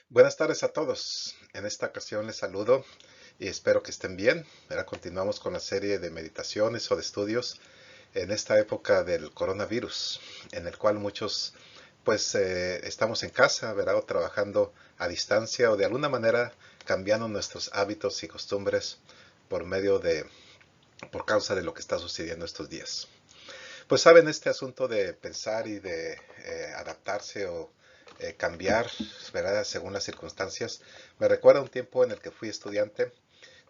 Buenas tardes a todos. En esta ocasión les saludo y espero que estén bien. Ahora continuamos con la serie de meditaciones o de estudios en esta época del coronavirus, en el cual muchos estamos en casa, ¿verdad? O trabajando a distancia o de alguna manera cambiando nuestros hábitos y costumbres por por causa de lo que está sucediendo estos días. Pues saben, este asunto de pensar y de adaptarse o cambiar, ¿verdad? Según las circunstancias, me recuerda un tiempo en el que fui estudiante.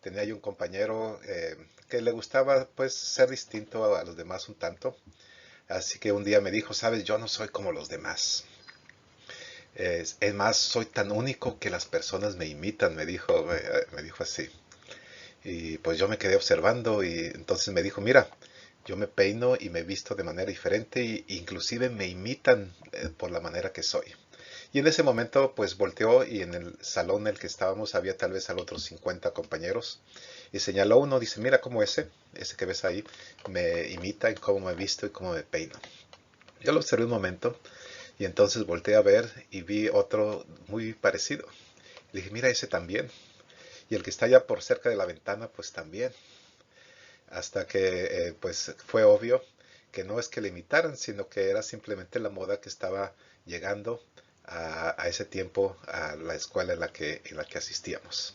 Tenía yo un compañero que le gustaba pues ser distinto a los demás un tanto. Así que un día me dijo, sabes, yo no soy como los demás. Es más, soy tan único que las personas me imitan, me dijo así. Y pues yo me quedé observando y entonces me dijo, mira, yo me peino y me visto de manera diferente e inclusive me imitan por la manera que soy. Y en ese momento pues volteó y en el salón en el que estábamos había tal vez a otros 50 compañeros y señaló uno, dice, mira cómo ese que ves ahí, me imita en cómo me visto y cómo me peino. Yo lo observé un momento y entonces volteé a ver y vi otro muy parecido. Le dije, mira ese también. Y el que está allá por cerca de la ventana pues también. Hasta que pues fue obvio que no es que le imitaran, sino que era simplemente la moda que estaba llegando a ese tiempo a la escuela en la que asistíamos.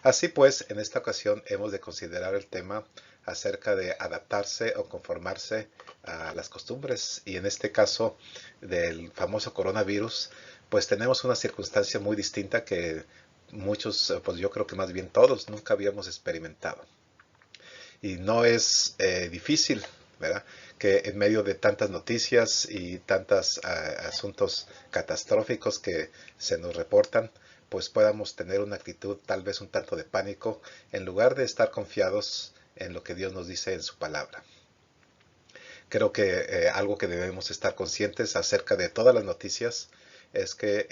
Así pues, en esta ocasión hemos de considerar el tema acerca de adaptarse o conformarse a las costumbres y en este caso del famoso coronavirus, pues tenemos una circunstancia muy distinta que muchos, pues yo creo que más bien todos, nunca habíamos experimentado y no es difícil, ¿verdad? Que en medio de tantas noticias y tantos asuntos catastróficos que se nos reportan, pues podamos tener una actitud tal vez un tanto de pánico en lugar de estar confiados en lo que Dios nos dice en su palabra. Creo que algo que debemos estar conscientes acerca de todas las noticias es que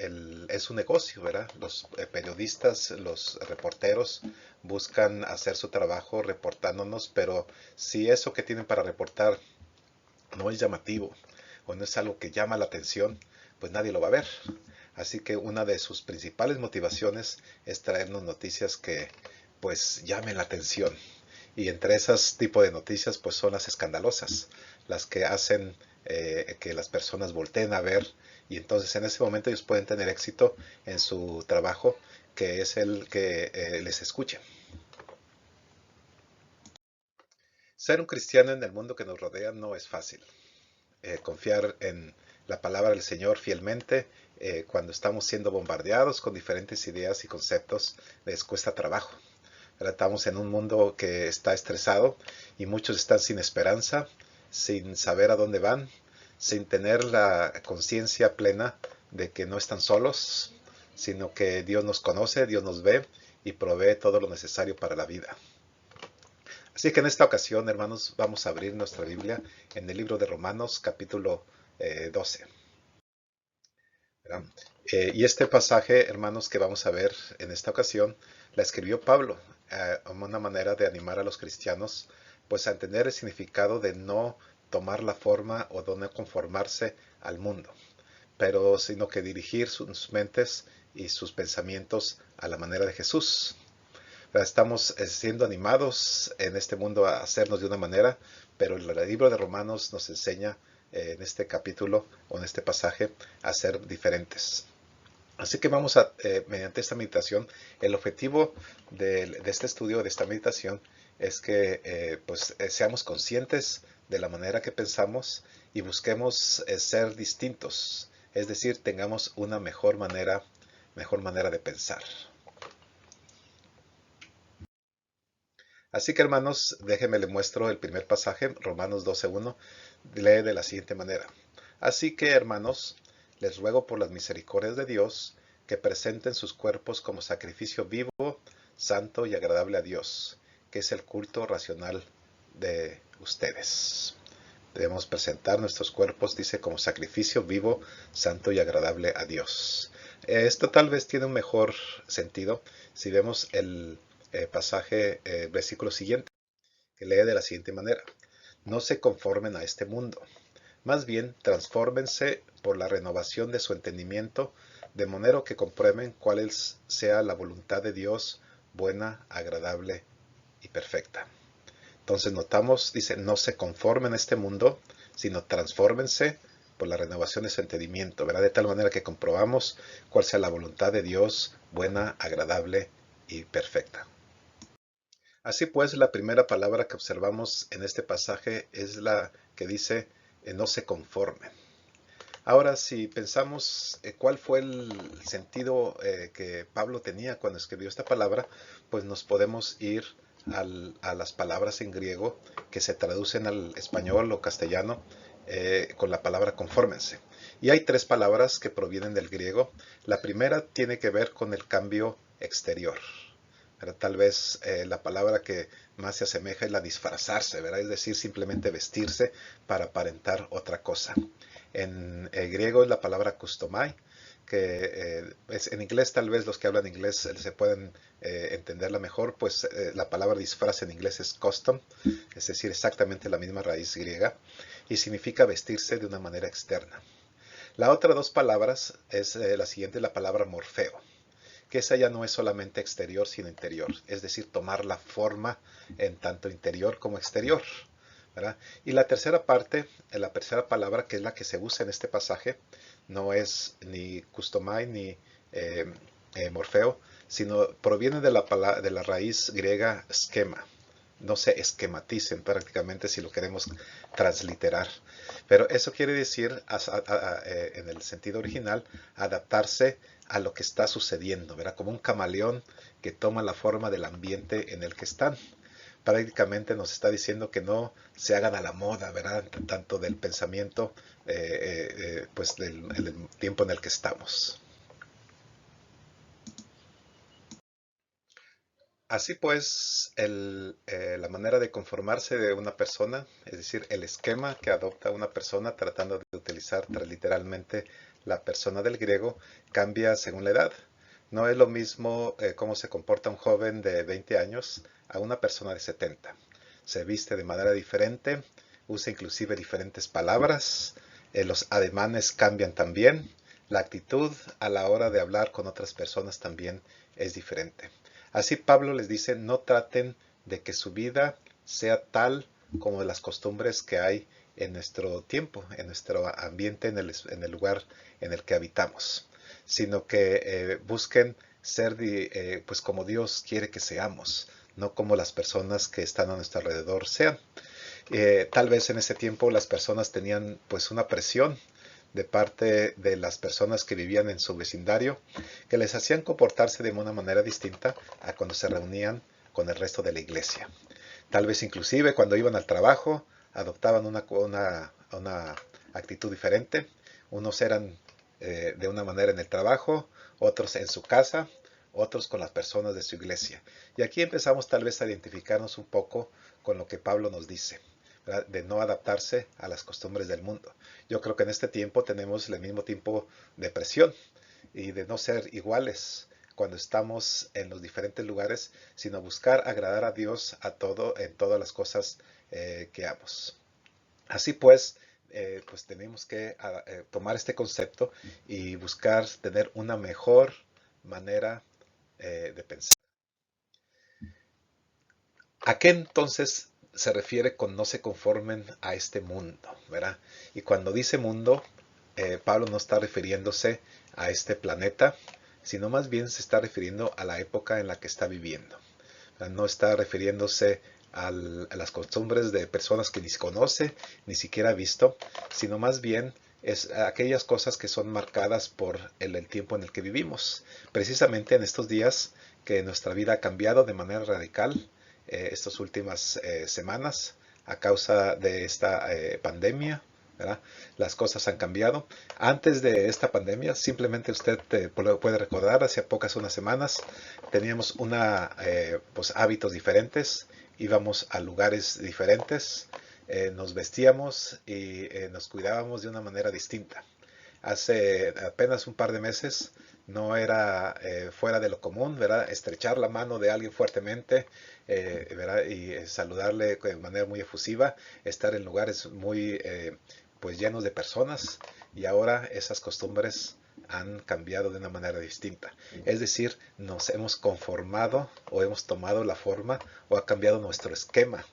es un negocio, ¿verdad? Los periodistas, los reporteros buscan hacer su trabajo reportándonos, pero si eso que tienen para reportar no es llamativo o no es algo que llama la atención, pues nadie lo va a ver. Así que una de sus principales motivaciones es traernos noticias que pues llamen la atención. Y entre esas tipos de noticias pues son las escandalosas, las que hacen que las personas volteen a ver y entonces en ese momento ellos pueden tener éxito en su trabajo, que es el que les escuche. Ser un cristiano en el mundo que nos rodea no es fácil. Confiar en la palabra del Señor fielmente cuando estamos siendo bombardeados con diferentes ideas y conceptos les cuesta trabajo. Ahora estamos en un mundo que está estresado y muchos están sin esperanza, sin saber a dónde van, sin tener la conciencia plena de que no están solos, sino que Dios nos conoce, Dios nos ve y provee todo lo necesario para la vida. Así que en esta ocasión, hermanos, vamos a abrir nuestra Biblia en el libro de Romanos, capítulo 12. ¿Verdad? Y este pasaje, hermanos, que vamos a ver en esta ocasión, la escribió Pablo como una manera de animar a los cristianos, pues a entender el significado de no tomar la forma o de no conformarse al mundo, pero sino que dirigir sus mentes y sus pensamientos a la manera de Jesús. Estamos siendo animados en este mundo a hacernos de una manera, pero el libro de Romanos nos enseña en este capítulo o en este pasaje a ser diferentes. Así que vamos a, mediante esta meditación, el objetivo de este estudio, de esta meditación, es que seamos conscientes de la manera que pensamos y busquemos ser distintos, es decir, tengamos una mejor manera de pensar. Así que hermanos, déjenme le muestro el primer pasaje, Romanos 12:1, lee de la siguiente manera. Así que hermanos, les ruego por las misericordias de Dios que presenten sus cuerpos como sacrificio vivo, santo y agradable a Dios, que es el culto racional de ustedes. Debemos presentar nuestros cuerpos, dice, como sacrificio vivo, santo y agradable a Dios. Esto tal vez tiene un mejor sentido si vemos el pasaje, versículo siguiente, que lee de la siguiente manera. No se conformen a este mundo, más bien transfórmense por la renovación de su entendimiento, de manera que comprueben cuál sea la voluntad de Dios, buena, agradable y perfecta. Entonces notamos, dice, no se conformen a este mundo, sino transfórmense por la renovación de su entendimiento, ¿verdad? De tal manera que comprobamos cuál sea la voluntad de Dios, buena, agradable y perfecta. Así pues, la primera palabra que observamos en este pasaje es la que dice, no se conformen. Ahora, si pensamos cuál fue el sentido que Pablo tenía cuando escribió esta palabra, pues nos podemos ir a las palabras en griego que se traducen al español o castellano con la palabra confórmense. Y hay tres palabras que provienen del griego. La primera tiene que ver con el cambio exterior. Pero tal vez la palabra que más se asemeja es la disfrazarse, ¿verdad? Es decir, simplemente vestirse para aparentar otra cosa. En griego es la palabra kustomai, que en inglés tal vez los que hablan inglés se pueden entenderla mejor, pues la palabra disfraz en inglés es custom, es decir, exactamente la misma raíz griega, y significa vestirse de una manera externa. La otra dos palabras es la siguiente, la palabra morfeo, que esa ya no es solamente exterior, sino interior, es decir, tomar la forma en tanto interior como exterior, ¿verdad? Y la tercera parte, la tercera palabra, que es la que se usa en este pasaje, no es ni kustomai ni morfeo, sino proviene de la raíz griega schema. No se esquematicen prácticamente si lo queremos transliterar. Pero eso quiere decir, en el sentido original, adaptarse a lo que está sucediendo, ¿verdad? Como un camaleón que toma la forma del ambiente en el que están. Prácticamente nos está diciendo que no se hagan a la moda, ¿verdad? Tanto del pensamiento, pues del tiempo en el que estamos. Así pues, la manera de conformarse de una persona, es decir, el esquema que adopta una persona tratando de utilizar literalmente la persona del griego, cambia según la edad. No es lo mismo cómo se comporta un joven de 20 años a una persona de 70. Se viste de manera diferente, usa inclusive diferentes palabras, los ademanes cambian también, la actitud a la hora de hablar con otras personas también es diferente. Así Pablo les dice, no traten de que su vida sea tal como las costumbres que hay en nuestro tiempo, en nuestro ambiente, en el lugar en el que habitamos, sino que busquen ser pues como Dios quiere que seamos, no como las personas que están a nuestro alrededor sean. Tal vez en ese tiempo las personas tenían pues una presión de parte de las personas que vivían en su vecindario, que les hacían comportarse de una manera distinta a cuando se reunían con el resto de la iglesia. Tal vez inclusive cuando iban al trabajo adoptaban una actitud diferente. Unos eran de una manera en el trabajo, otros en su casa, otros con las personas de su iglesia. Y aquí empezamos tal vez a identificarnos un poco con lo que Pablo nos dice, ¿verdad? De no adaptarse a las costumbres del mundo. Yo creo que en este tiempo tenemos el mismo tipo de presión y de no ser iguales cuando estamos en los diferentes lugares, sino buscar agradar a Dios en todas las cosas que hagamos. Así pues, pues tenemos que tomar este concepto y buscar tener una mejor manera de pensar. ¿A qué entonces se refiere con no se conformen a este mundo, ¿verdad? Y cuando dice mundo, Pablo no está refiriéndose a este planeta, sino más bien se está refiriendo a la época en la que está viviendo. No está refiriéndose a las costumbres de personas que ni se conoce, ni siquiera ha visto, sino más bien es aquellas cosas que son marcadas por el tiempo en el que vivimos. Precisamente en estos días que nuestra vida ha cambiado de manera radical, estas últimas semanas, a causa de esta pandemia, ¿verdad? Las cosas han cambiado. Antes de esta pandemia, simplemente usted puede recordar, hace unas semanas, teníamos pues, hábitos diferentes, íbamos a lugares diferentes, nos vestíamos y nos cuidábamos de una manera distinta. Hace apenas un par de meses no era fuera de lo común, ¿verdad? Estrechar la mano de alguien fuertemente, ¿verdad? Y saludarle de manera muy efusiva, estar en lugares muy pues llenos de personas, y ahora esas costumbres han cambiado de una manera distinta. Es decir, nos hemos conformado o hemos tomado la forma o ha cambiado nuestro esquema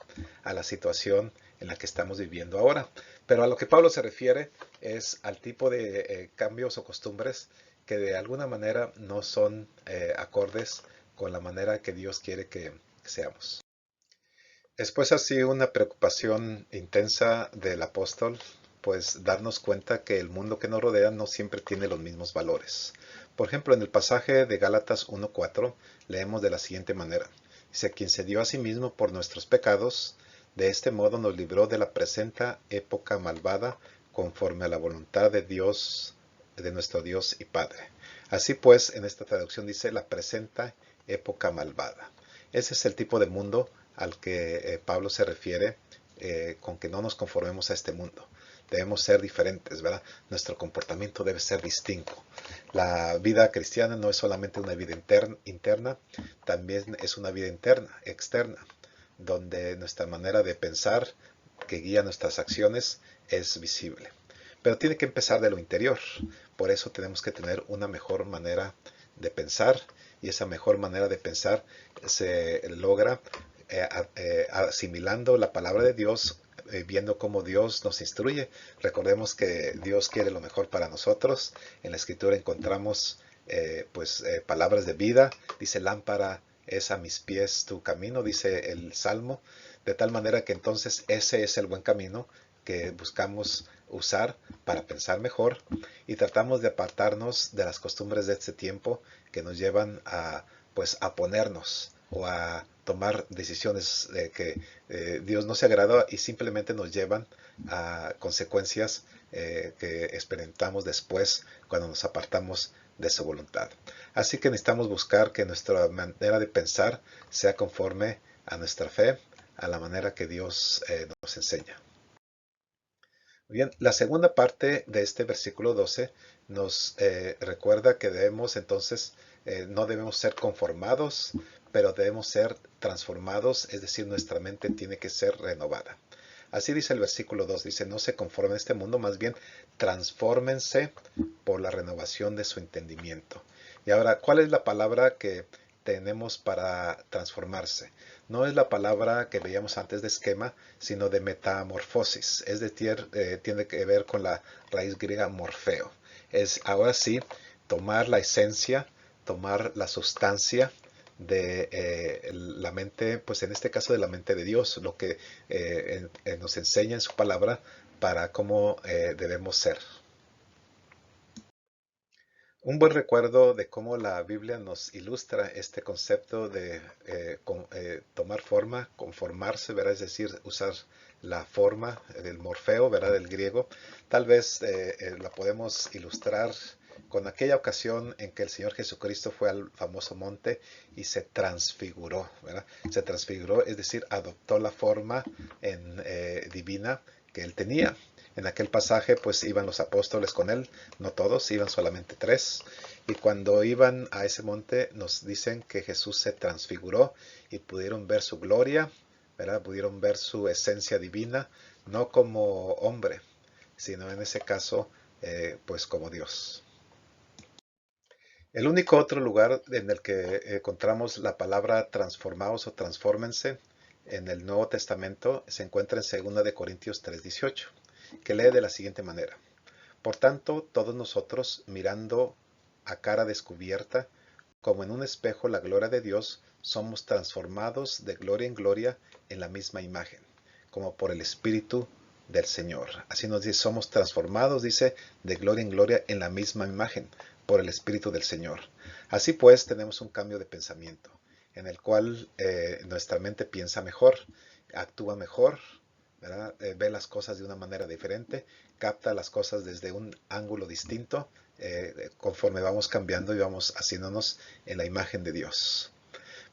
a la situación en la que estamos viviendo ahora. Pero a lo que Pablo se refiere es al tipo de cambios o costumbres que de alguna manera no son acordes con la manera que Dios quiere que seamos. Es pues así una preocupación intensa del apóstol, pues darnos cuenta que el mundo que nos rodea no siempre tiene los mismos valores. Por ejemplo, en el pasaje de Gálatas 1:4 leemos de la siguiente manera. Dice, quien se dio a sí mismo por nuestros pecados, de este modo nos libró de la presente época malvada, conforme a la voluntad de Dios, de nuestro Dios y Padre. Así pues, en esta traducción dice la presente época malvada. Ese es el tipo de mundo al que Pablo se refiere con que no nos conformemos a este mundo. Debemos ser diferentes, ¿verdad? Nuestro comportamiento debe ser distinto. La vida cristiana no es solamente una vida interna, también es una vida externa, donde nuestra manera de pensar que guía nuestras acciones es visible. Pero tiene que empezar de lo interior. Por eso tenemos que tener una mejor manera de pensar, y esa mejor manera de pensar se logra asimilando la palabra de Dios, viendo cómo Dios nos instruye. Recordemos que Dios quiere lo mejor para nosotros. En la Escritura encontramos palabras de vida. Dice, lámpara es a mis pies tu camino, dice el Salmo. De tal manera que entonces ese es el buen camino que buscamos usar para pensar mejor, y tratamos de apartarnos de las costumbres de este tiempo que nos llevan a ponernos o a tomar decisiones de que Dios no se agrada y simplemente nos llevan a consecuencias que experimentamos después cuando nos apartamos de su voluntad. Así que necesitamos buscar que nuestra manera de pensar sea conforme a nuestra fe, a la manera que Dios nos enseña. Bien, la segunda parte de este versículo 12 nos recuerda que debemos entonces, no debemos ser conformados, pero debemos ser transformados, es decir, nuestra mente tiene que ser renovada. Así dice el versículo 2, dice, no se conformen a este mundo, más bien transfórmense por la renovación de su entendimiento. Y ahora, ¿cuál es la palabra que tenemos para transformarse? No es la palabra que veíamos antes de esquema, sino de metamorfosis. Es decir, tiene que ver con la raíz griega morfeo. Es ahora sí tomar la esencia, tomar la sustancia de la mente, pues en este caso de la mente de Dios, lo que nos enseña en su palabra para cómo debemos ser. Un buen recuerdo de cómo la Biblia nos ilustra este concepto de tomar forma, conformarse, ¿verdad? Es decir, usar la forma del morfeo, ¿verdad? Del griego. Tal vez la podemos ilustrar con aquella ocasión en que el Señor Jesucristo fue al famoso monte y se transfiguró, ¿verdad? Se transfiguró, es decir, adoptó la forma divina que él tenía. En aquel pasaje pues iban los apóstoles con él, no todos, iban solamente 3. Y cuando iban a ese monte nos dicen que Jesús se transfiguró y pudieron ver su gloria, ¿verdad? Pudieron ver su esencia divina, no como hombre, sino en ese caso pues como Dios. El único otro lugar en el que encontramos la palabra transformaos o transfórmense en el Nuevo Testamento se encuentra en 2 de Corintios 3:18, que lee de la siguiente manera. Por tanto, todos nosotros, mirando a cara descubierta, como en un espejo la gloria de Dios, somos transformados de gloria en gloria en la misma imagen, como por el Espíritu del Señor. Así nos dice, somos transformados, dice, de gloria en gloria en la misma imagen, por el Espíritu del Señor. Así pues, tenemos un cambio de pensamiento, en el cual nuestra mente piensa mejor, actúa mejor, ve las cosas de una manera diferente, capta las cosas desde un ángulo distinto, conforme vamos cambiando y vamos haciéndonos en la imagen de Dios.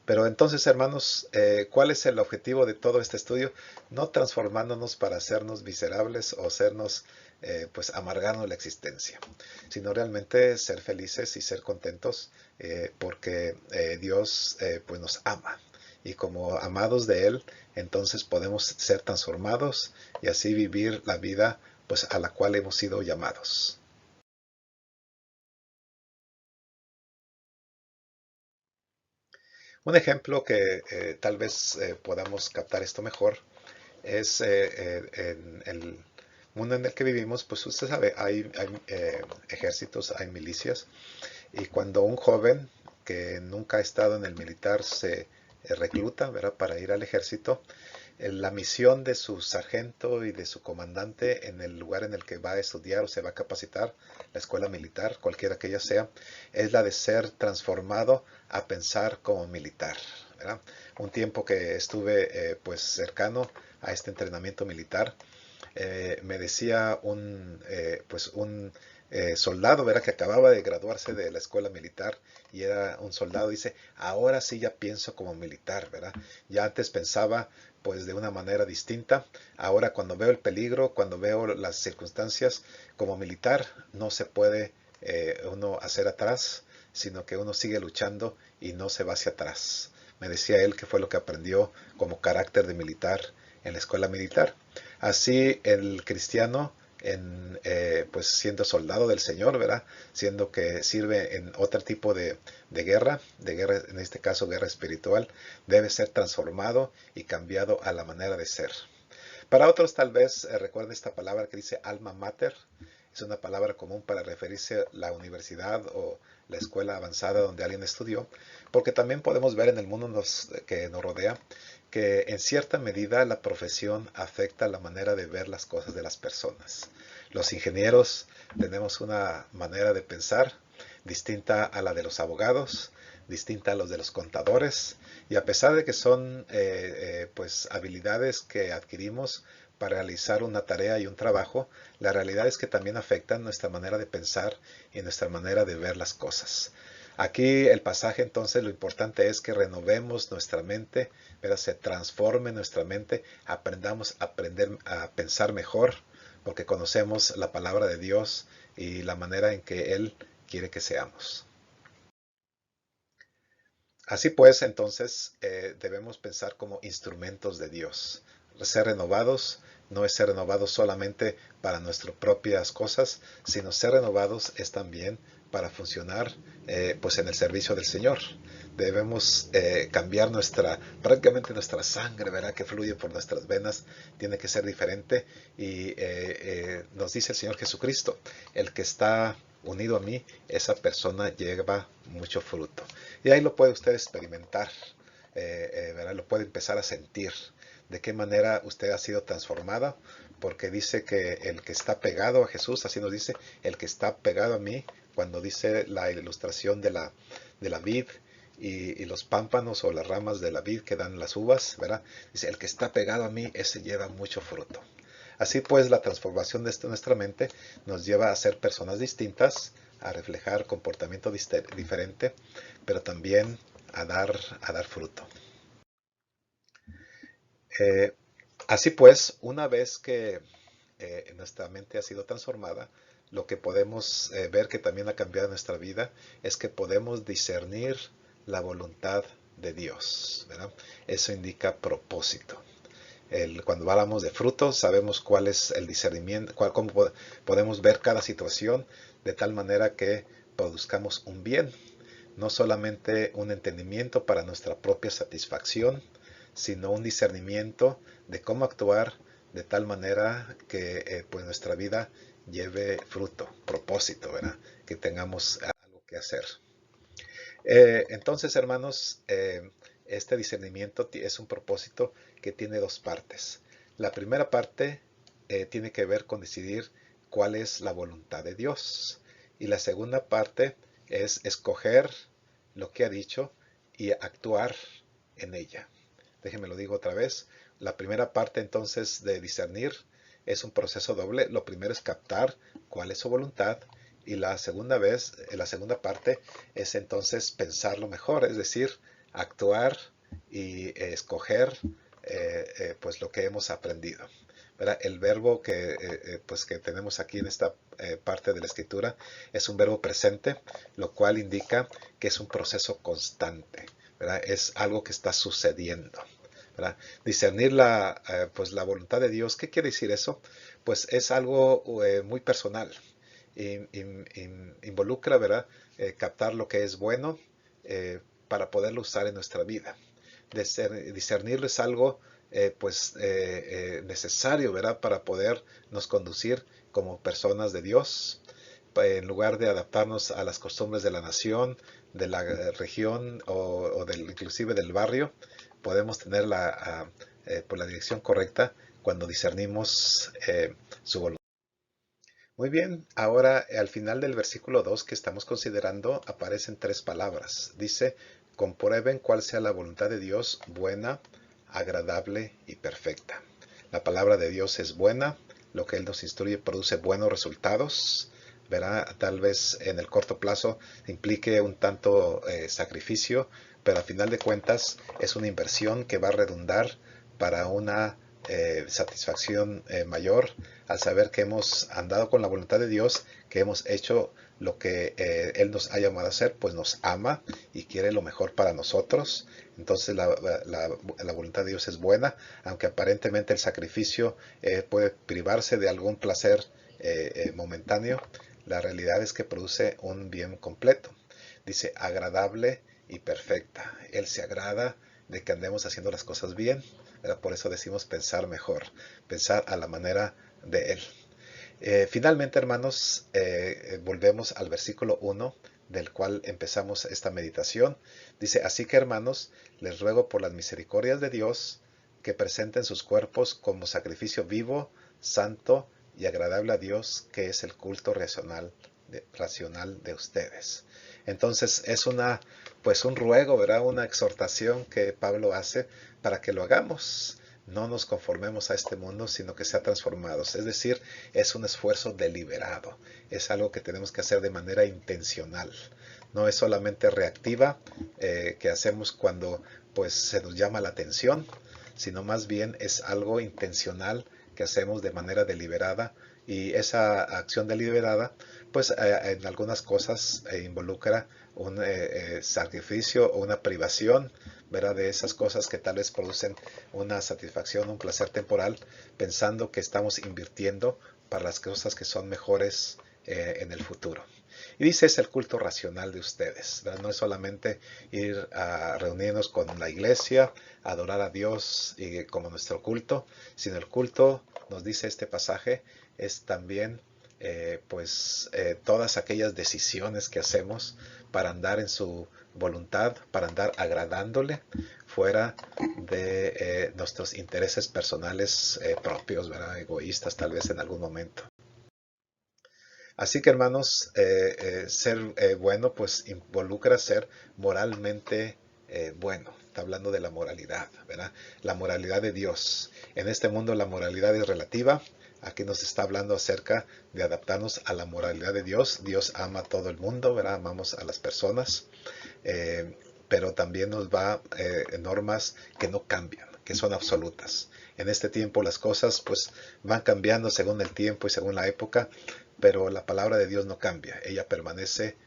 Pero entonces, hermanos, ¿cuál es el objetivo de todo este estudio? No transformándonos para hacernos miserables o hacernos, amargarnos la existencia, sino realmente ser felices y ser contentos porque Dios pues nos ama. Y como amados de Él, entonces podemos ser transformados y así vivir la vida pues a la cual hemos sido llamados. Un ejemplo que tal vez podamos captar esto mejor es en el mundo en el que vivimos, pues usted sabe, hay ejércitos, hay milicias, y cuando un joven que nunca ha estado en el militar se recluta, ¿verdad?, para ir al ejército, la misión de su sargento y de su comandante en el lugar en el que va a estudiar o se va a capacitar, la escuela militar, cualquiera que ella sea, es la de ser transformado a pensar como militar, ¿verdad? Un tiempo que estuve pues cercano a este entrenamiento militar, me decía un soldado, ¿verdad?, que acababa de graduarse de la escuela militar y era un soldado, dice, ahora sí ya pienso como militar, ¿verdad? Ya antes pensaba pues de una manera distinta, ahora cuando veo el peligro, cuando veo las circunstancias como militar, no se puede uno hacer atrás, sino que uno sigue luchando y no se va hacia atrás. Me decía él que fue lo que aprendió como carácter de militar en la escuela militar. Así el cristiano, pues siendo soldado del Señor, ¿verdad?, siendo que sirve en otro tipo de guerra, en este caso guerra espiritual, debe ser transformado y cambiado a la manera de ser. Para otros tal vez recuerden esta palabra que dice alma mater. Es una palabra común para referirse a la universidad o la escuela avanzada donde alguien estudió, porque también podemos ver en el mundo que nos rodea que en cierta medida la profesión afecta la manera de ver las cosas de las personas. Los ingenieros tenemos una manera de pensar distinta a la de los abogados, distinta a los de los contadores, y a pesar de que son pues habilidades que adquirimos para realizar una tarea y un trabajo, la realidad es que también afectan nuestra manera de pensar y nuestra manera de ver las cosas. Aquí el pasaje entonces lo importante es que renovemos nuestra mente, pero se transforme nuestra mente, aprendamos a aprender a pensar mejor, porque conocemos la palabra de Dios y la manera en que Él quiere que seamos. Así pues, entonces debemos pensar como instrumentos de Dios. Ser renovados no es ser renovados solamente para nuestras propias cosas, sino ser renovados es también para funcionar pues en el servicio del Señor. Debemos cambiar prácticamente nuestra sangre, ¿verdad?, que fluye por nuestras venas, tiene que ser diferente. Y nos dice el Señor Jesucristo, el que está unido a mí, esa persona lleva mucho fruto. Y ahí lo puede usted experimentar, ¿verdad? Lo puede empezar a sentir de qué manera usted ha sido transformada, porque dice que el que está pegado a Jesús, así nos dice, el que está pegado a mí, cuando dice la ilustración de la vid y los pámpanos o las ramas de la vid que dan las uvas, ¿verdad? Dice, el que está pegado a mí, ese lleva mucho fruto. Así pues, la transformación de nuestra mente nos lleva a ser personas distintas, a reflejar comportamiento diferente, pero también a dar fruto. Eh, Así pues, una vez que nuestra mente ha sido transformada, lo que podemos ver que también ha cambiado nuestra vida es que podemos discernir la voluntad de Dios, ¿verdad? Eso indica propósito. Cuando hablamos de frutos, sabemos cuál es el discernimiento, cómo podemos ver cada situación de tal manera que produzcamos un bien, no solamente un entendimiento para nuestra propia satisfacción, sino un discernimiento de cómo actuar de tal manera que pues nuestra vida lleve fruto, propósito, ¿verdad? Que tengamos algo que hacer. Entonces, hermanos, este discernimiento es un propósito que tiene dos partes. La primera parte tiene que ver con decidir cuál es la voluntad de Dios. Y la segunda parte es escoger lo que ha dicho y actuar en ella. Déjenme lo digo otra vez. La primera parte entonces de discernir es un proceso doble. Lo primero es captar cuál es su voluntad y la segunda parte es entonces pensarlo mejor, es decir, actuar y escoger pues lo que hemos aprendido. ¿Verdad? El verbo pues que tenemos aquí en esta parte de la escritura es un verbo presente, lo cual indica que es un proceso constante, ¿verdad? Es algo que está sucediendo, ¿verdad? Discernir pues la voluntad de Dios. ¿Qué quiere decir eso? Pues es algo muy personal. Involucra, ¿verdad? Captar lo que es bueno, para poderlo usar en nuestra vida. Discernirlo es algo necesario, ¿verdad? Para podernos conducir como personas de Dios, en lugar de adaptarnos a las costumbres de la nación, de la región inclusive del barrio. Podemos tener por la dirección correcta cuando discernimos su voluntad. Muy bien, ahora al final del versículo 2 que estamos considerando aparecen 3 palabras. Dice, comprueben cuál sea la voluntad de Dios, buena, agradable y perfecta. La palabra de Dios es buena, lo que Él nos instruye produce buenos resultados. Verá, tal vez en el corto plazo implique un tanto sacrificio, pero al final de cuentas es una inversión que va a redundar para una satisfacción mayor al saber que hemos andado con la voluntad de Dios, que hemos hecho lo que Él nos ha llamado a hacer, pues nos ama y quiere lo mejor para nosotros. Entonces la voluntad de Dios es buena, aunque aparentemente el sacrificio puede privarse de algún placer momentáneo. La realidad es que produce un bien completo. Dice agradable y perfecta. Él se agrada de que andemos haciendo las cosas bien. Por eso decimos pensar mejor, pensar a la manera de Él. Finalmente, hermanos, volvemos al versículo 1 del cual empezamos esta meditación. Dice, así que hermanos, les ruego por las misericordias de Dios que presenten sus cuerpos como sacrificio vivo, santo y agradable a Dios, que es el culto racional de ustedes. Entonces es un ruego, ¿verdad? Una exhortación que Pablo hace para que lo hagamos. No nos conformemos a este mundo, sino que sea transformados. Es decir, es un esfuerzo deliberado. Es algo que tenemos que hacer de manera intencional. No es solamente reactiva, que hacemos cuando pues se nos llama la atención, sino más bien es algo intencional que hacemos de manera deliberada. Y esa acción deliberada, pues en algunas cosas involucra un sacrificio o una privación, ¿verdad? De esas cosas que tal vez producen una satisfacción, un placer temporal, pensando que estamos invirtiendo para las cosas que son mejores en el futuro. Y dice, es el culto racional de ustedes, ¿verdad? No es solamente ir a reunirnos con la iglesia, adorar a Dios y como nuestro culto, sino el culto, nos dice este pasaje, es también todas aquellas decisiones que hacemos para andar en su voluntad, para andar agradándole, fuera de nuestros intereses personales propios, ¿verdad? Egoístas tal vez en algún momento. Así que hermanos, ser bueno pues involucra ser moralmente bueno. Está hablando de la moralidad, ¿verdad? La moralidad de Dios. En este mundo la moralidad es relativa. Aquí nos está hablando acerca de adaptarnos a la moralidad de Dios. Dios ama a todo el mundo, ¿verdad? Amamos a las personas. Pero también nos va normas que no cambian, que son absolutas. En este tiempo las cosas pues van cambiando según el tiempo y según la época, pero la palabra de Dios no cambia, ella permanece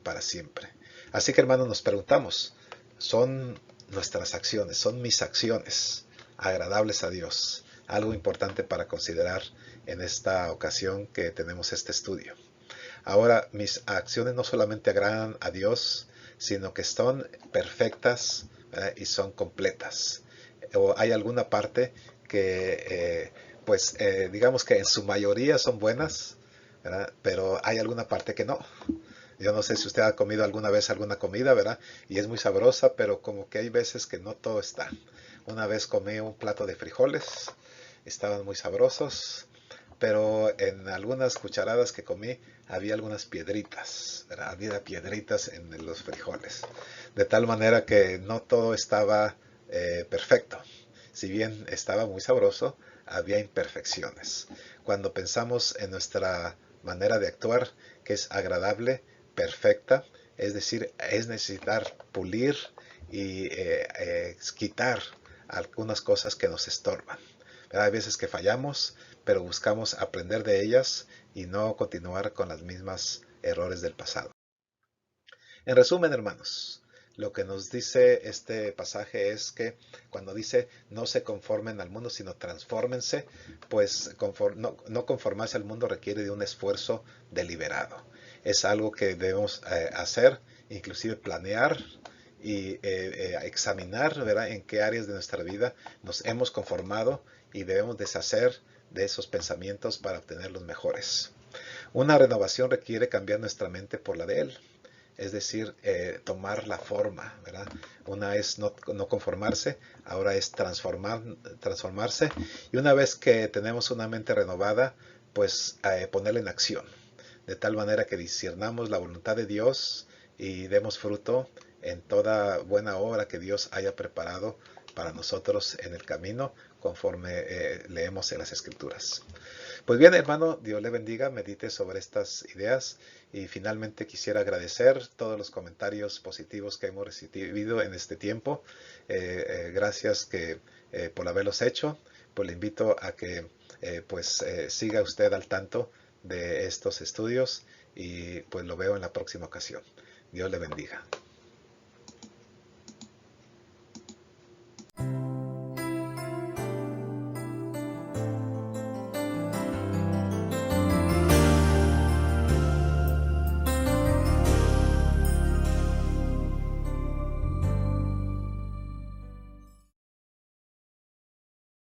para siempre. Así que hermanos, nos preguntamos, ¿son nuestras acciones, son mis acciones agradables a Dios? Algo importante para considerar en esta ocasión que tenemos este estudio. Ahora, mis acciones no solamente agradan a Dios, sino que son perfectas y son completas. O hay alguna parte que, digamos que en su mayoría son buenas, ¿verdad? Pero hay alguna parte que no. Yo no sé si usted ha comido alguna vez alguna comida, ¿verdad? Y es muy sabrosa, pero como que hay veces que no todo está. Una vez comí un plato de frijoles, estaban muy sabrosos, pero en algunas cucharadas que comí había algunas piedritas, ¿verdad? Había piedritas en los frijoles, de tal manera que no todo estaba perfecto. Si bien estaba muy sabroso, había imperfecciones. Cuando pensamos en nuestra manera de actuar, que es agradable, perfecta, es decir, es necesitar pulir y quitar algunas cosas que nos estorban. Hay veces que fallamos, pero buscamos aprender de ellas y no continuar con las mismas errores del pasado. En resumen, hermanos, lo que nos dice este pasaje es que cuando dice no se conformen al mundo, sino transfórmense, pues no conformarse al mundo requiere de un esfuerzo deliberado. Es algo que debemos hacer, inclusive planear y examinar, ¿verdad?, en qué áreas de nuestra vida nos hemos conformado y debemos deshacer de esos pensamientos para obtener los mejores. Una renovación requiere cambiar nuestra mente por la de Él, es decir, tomar la forma, ¿verdad? Una es no conformarse, ahora es transformarse, y una vez que tenemos una mente renovada, pues ponerla en acción, de tal manera que discernamos la voluntad de Dios y demos fruto en toda buena obra que Dios haya preparado para nosotros en el camino, conforme leemos en las Escrituras. Pues bien, hermano, Dios le bendiga, medite sobre estas ideas y finalmente quisiera agradecer todos los comentarios positivos que hemos recibido en este tiempo. Gracias por haberlos hecho. Pues le invito a que siga usted al tanto de estos estudios y pues lo veo en la próxima ocasión. Dios le bendiga.